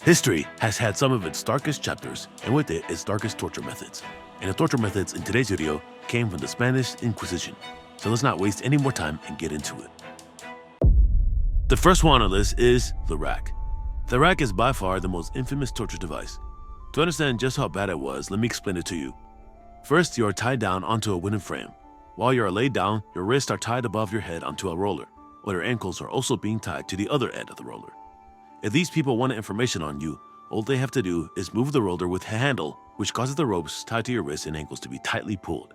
History has had some of its darkest chapters, and with it, its darkest torture methods. And the torture methods in today's video came from the Spanish Inquisition. So let's not waste any more time and get into it. The first one on the list is the rack. The rack is by far the most infamous torture device. To understand just how bad it was, let me explain it to you. First, you are tied down onto a wooden frame. While you are laid down, your wrists are tied above your head onto a roller, while your ankles are also being tied to the other end of the roller. If these people wanted information on you, all they have to do is move the roller with a handle, which causes the ropes tied to your wrists and ankles to be tightly pulled.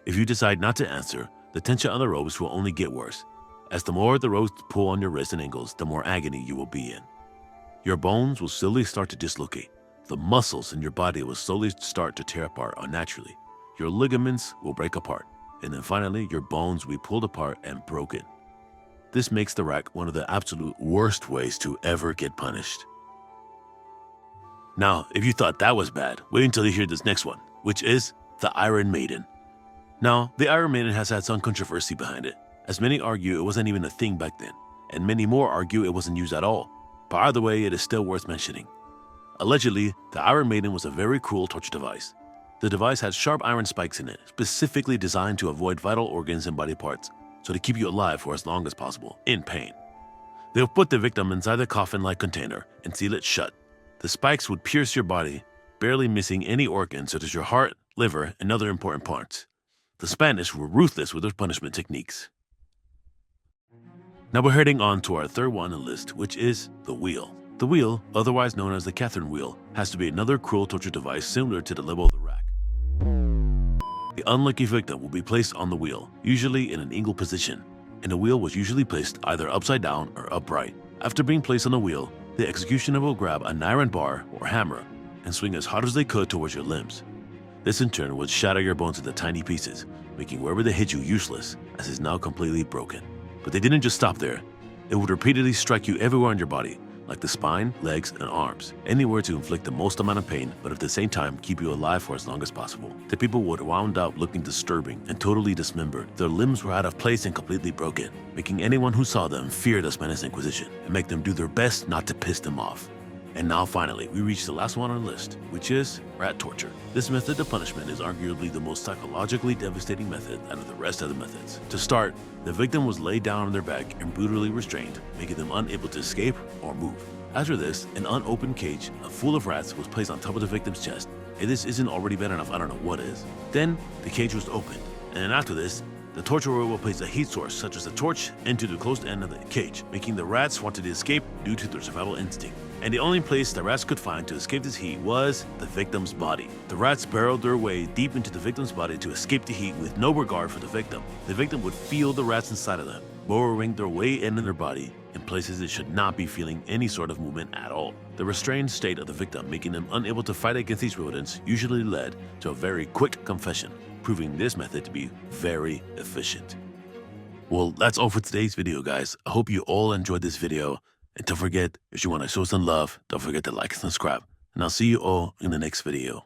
If you decide not to answer, the tension on the ropes will only get worse, as the more the ropes pull on your wrists and ankles, the more agony you will be in. Your bones will slowly start to dislocate. The muscles in your body will slowly start to tear apart unnaturally. Your ligaments will break apart, and then finally your bones will be pulled apart and broken. This makes the rack one of the absolute worst ways to ever get punished. Now, if you thought that was bad, wait until you hear this next one, which is the Iron Maiden. Now, the Iron Maiden has had some controversy behind it, as many argue it wasn't even a thing back then, and many more argue it wasn't used at all. But either way, it is still worth mentioning. Allegedly, the Iron Maiden was a very cruel torture device. The device had sharp iron spikes in it, specifically designed to avoid vital organs and body parts, so to keep you alive for as long as possible, in pain. They would put the victim inside the coffin-like container and seal it shut. The spikes would pierce your body, barely missing any organs such as your heart, liver, and other important parts. The Spanish were ruthless with their punishment techniques. Now we're heading on to our third one on the list, which is the wheel. The wheel, otherwise known as the Catherine wheel, has to be another cruel torture device similar to the level of the rack. The unlucky victim will be placed on the wheel, usually in an eagle position, and the wheel was usually placed either upside down or upright. After being placed on the wheel, the executioner will grab an iron bar or hammer and swing as hard as they could towards your limbs. This in turn would shatter your bones into tiny pieces, making wherever they hit you useless, as it's now completely broken. But they didn't just stop there. It would repeatedly strike you everywhere on your body, like the spine, legs, and arms, anywhere to inflict the most amount of pain, but at the same time keep you alive for as long as possible. The people would wound up looking disturbing and totally dismembered. Their limbs were out of place and completely broken, making anyone who saw them fear the Spanish Inquisition and make them do their best not to piss them off. And now finally, we reach the last one on our list, which is rat torture. This method of punishment is arguably the most psychologically devastating method out of the rest of the methods. To start, the victim was laid down on their back and brutally restrained, making them unable to escape or move. After this, an unopened cage full of rats was placed on top of the victim's chest. If this isn't already bad enough, I don't know what is. Then, the cage was opened, and then after this, the torturer will place a heat source, such as a torch, into the closed end of the cage, making the rats want to escape due to their survival instinct. And the only place the rats could find to escape this heat was the victim's body. The rats burrowed their way deep into the victim's body to escape the heat with no regard for the victim. The victim would feel the rats inside of them, burrowing their way into their body in places it should not be feeling any sort of movement at all. The restrained state of the victim, making them unable to fight against these rodents, usually led to a very quick confession, proving this method to be very efficient. Well, that's all for today's video, guys. I hope you all enjoyed this video. And don't forget, if you want to show some love, don't forget to like and subscribe. And I'll see you all in the next video.